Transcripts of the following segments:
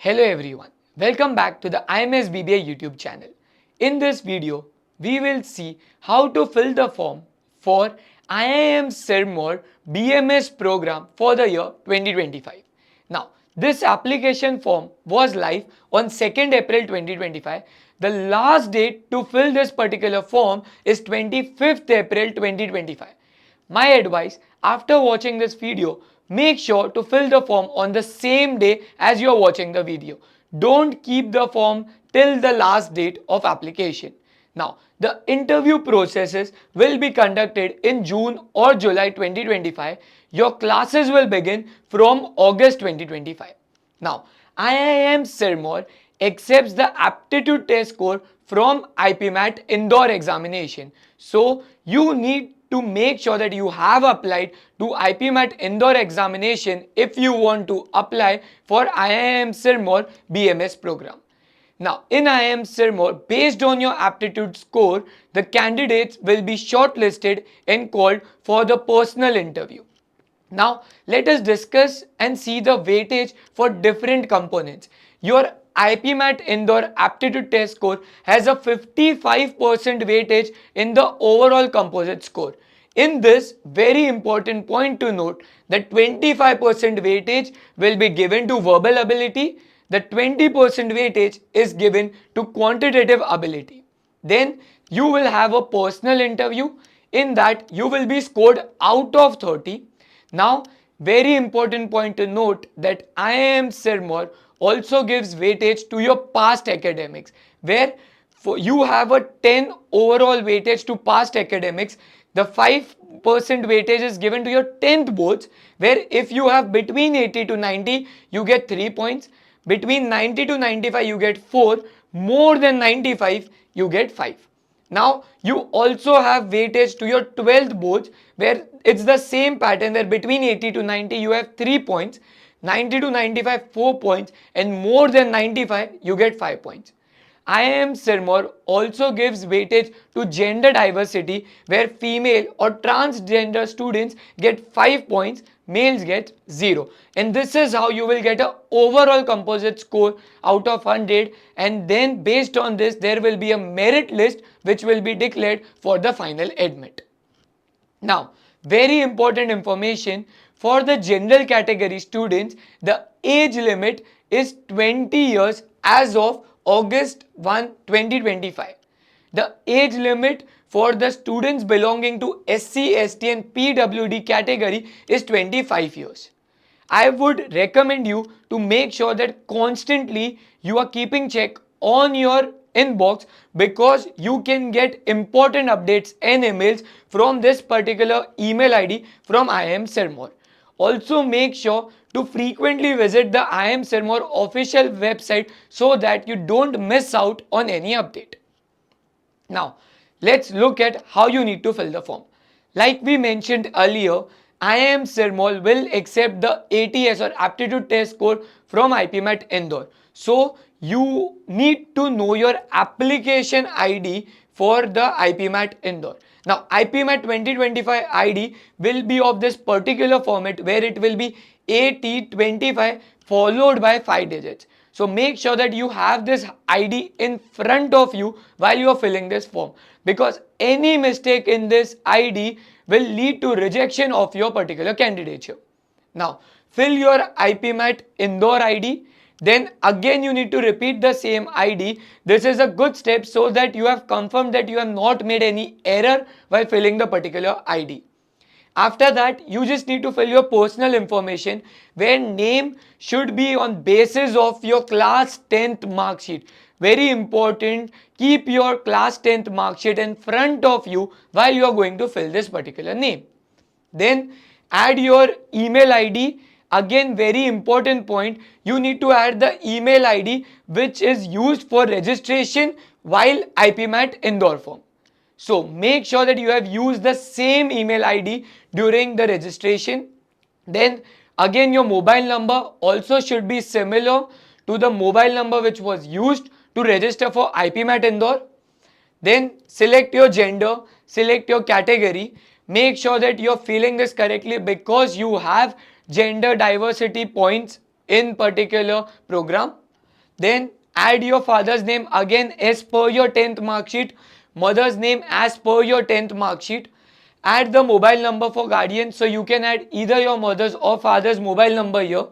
Hello everyone, welcome back to the IMS BBA YouTube channel. In this video, we will see how to fill the form for IIM Sirmour BMS program for the year 2025. Now, this application form was live on 2nd April 2025. The last date to fill this particular form is 25th April 2025. My advice, after watching this video, make sure to fill the form on the same day as you are watching the video. Don't keep the form till the last date of application. Now, the interview processes will be conducted in June or July 2025. Your classes will begin from August 2025. Now, IIM Sirmour accepts the aptitude test score from IPMAT Indore examination. So, you need to make sure that you have applied to IPMAT Indore examination if you want to apply for IIM Sirmour BMS program. Now, in IIM Sirmour, based on your aptitude score, the candidates will be shortlisted and called for the personal interview. Now, let us discuss and see the weightage for different components. Your IPMAT Indore aptitude test score has a 55% weightage in the overall composite score. In this, very important point to note that 25% weightage will be given to verbal ability, the 20% weightage is given to quantitative ability. Then you will have a personal interview. In that, you will be scored out of 30. Now, very important point to note that IIM Sirmour also gives weightage to your past academics, where you have a 10 overall weightage to past academics. The 5% weightage is given to your 10th boards, where if you have between 80 to 90, you get 3 points. Between 90 to 95, you get 4. More than 95, you get 5. Now, you also have weightage to your 12th boards, where it's the same pattern, where between 80 to 90 you have 3 points, 90 to 95 4 points, and more than 95 you get 5 points. IIM Sirmour also gives weightage to gender diversity, where female or transgender students get 5 points, males get 0. And this is how you will get an overall composite score out of 100, and then based on this there will be a merit list which will be declared for the final admit. Now, very important information for the general category students, the age limit is 20 years as of August 1, 2025. The age limit for the students belonging to SC, ST and PWD category is 25 years. I would recommend you to make sure that constantly you are keeping check on your inbox, because you can get important updates and emails from this particular email ID from IIM Sirmour. Also, make sure to frequently visit the IIM Sirmour official website so that you don't miss out on any update. Now, let's look at how you need to fill the form. Like we mentioned earlier, IIM Sirmour will accept the ATS or aptitude test score from IPMAT Indore. So, you need to know your application ID for the IPMAT Indore. Now, IPMAT 2025 ID will be of this particular format, where it will be AT25 followed by 5 digits. So make sure that you have this ID in front of you while you are filling this form, because any mistake in this ID will lead to rejection of your particular candidature. Now, fill your IPMAT Indore ID. Then again you need to repeat the same ID. This is a good step so that you have confirmed that you have not made any error while filling the particular ID. After that, you just need to fill your personal information, where name should be on basis of your class 10th mark sheet. Very important, keep your class 10th mark sheet in front of you while you are going to fill this particular name. Then add your email ID. Again, very important point, you need to add the email ID which is used for registration while IPMAT Indore form. So make sure that you have used the same email ID during the registration. Then again, your mobile number also should be similar to the mobile number which was used to register for IPMAT Indore. Then select your gender, select your category. Make sure that you are filling this correctly, because you have gender diversity points in particular program. Then add your father's name again as per your 10th mark sheet, mother's name as per your 10th mark sheet. Add the mobile number for guardian, so you can add either your mother's or father's mobile number here.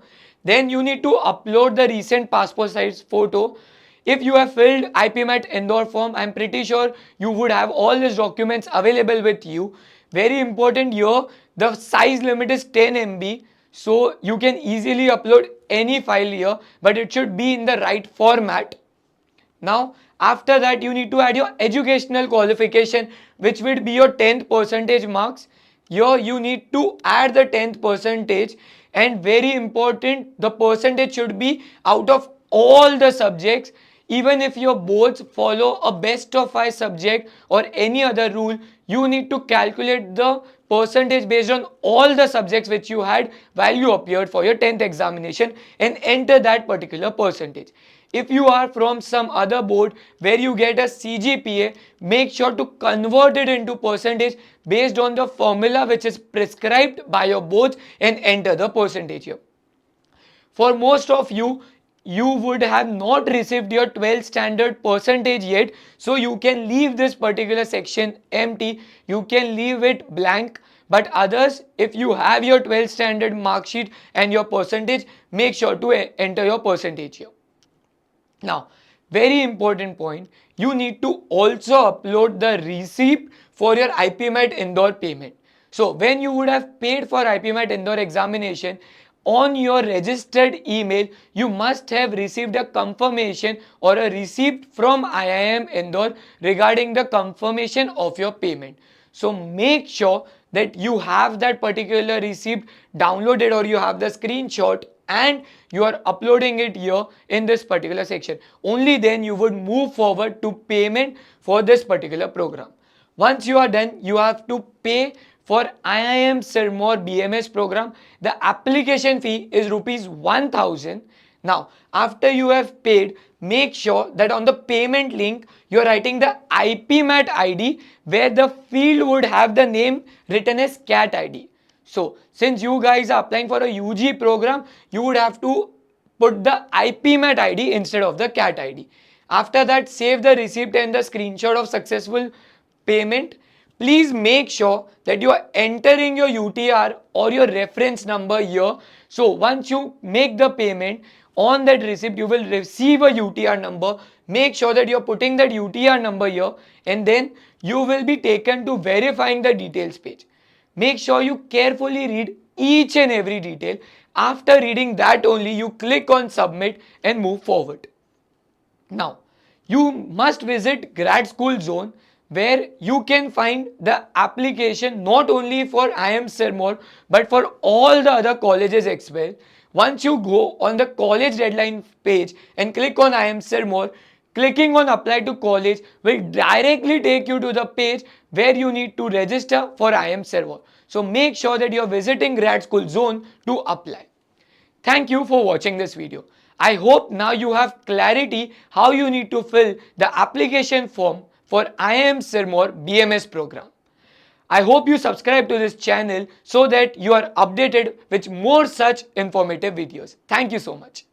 Then you need to upload the recent passport size photo. If you have filled IPMAT Indore form, I'm pretty sure you would have all these documents available with you. Very important here, the size limit is 10 MB. So you can easily upload any file here, but it should be in the right format. Now, after that, you need to add your educational qualification, which would be your 10th percentage marks. Here, you need to add the 10th percentage, and very important, the percentage should be out of all the subjects. Even if your boards follow a best of 5 subject or any other rule, you need to calculate the percentage based on all the subjects which you had while you appeared for your 10th examination and enter that particular percentage. If you are from some other board where you get a CGPA, make sure to convert it into percentage based on the formula which is prescribed by your boards and enter the percentage here. For most of you, you would have not received your 12th standard percentage yet, so you can leave this particular section empty, you can leave it blank. But others, if you have your 12th standard mark sheet and your percentage, make sure to enter your percentage here. Now, very important point, you need to also upload the receipt for your IPMAT Indore payment. So, when you would have paid for IPMAT Indore examination, on your registered email, you must have received a confirmation or a receipt from IIM Indore regarding the confirmation of your payment. So, make sure that you have that particular receipt downloaded or you have the screenshot and you are uploading it here in this particular section. Only then you would move forward to payment for this particular program. Once you are done, you have to pay for IIM Sirmaur BMS program. The application fee is rupees 1000. Now, after you have paid, make sure that on the payment link, you are writing the IPMAT ID where the field would have the name written as CAT ID. So, since you guys are applying for a UG program, you would have to put the IPMAT ID instead of the CAT ID. After that, save the receipt and the screenshot of successful payment. Please make sure that you are entering your UTR or your reference number here. So once you make the payment, on that receipt you will receive a UTR number. Make sure that you are putting that UTR number here, and then you will be taken to verifying the details page. Make sure you carefully read each and every detail. After reading that only, you click on submit and move forward. Now, you must visit Grad School Zone where you can find the application not only for IIM Sirmaur but for all the other colleges as well. Once you go on the college deadline page and click on IIM Sirmaur, clicking on apply to college will directly take you to the page where you need to register for IIM Sirmaur. So make sure that you are visiting Grad School Zone to apply. Thank you for watching this video. I hope now you have clarity how you need to fill the application form for IIM Sirmaur BMS program. I hope you subscribe to this channel so that you are updated with more such informative videos. Thank you so much.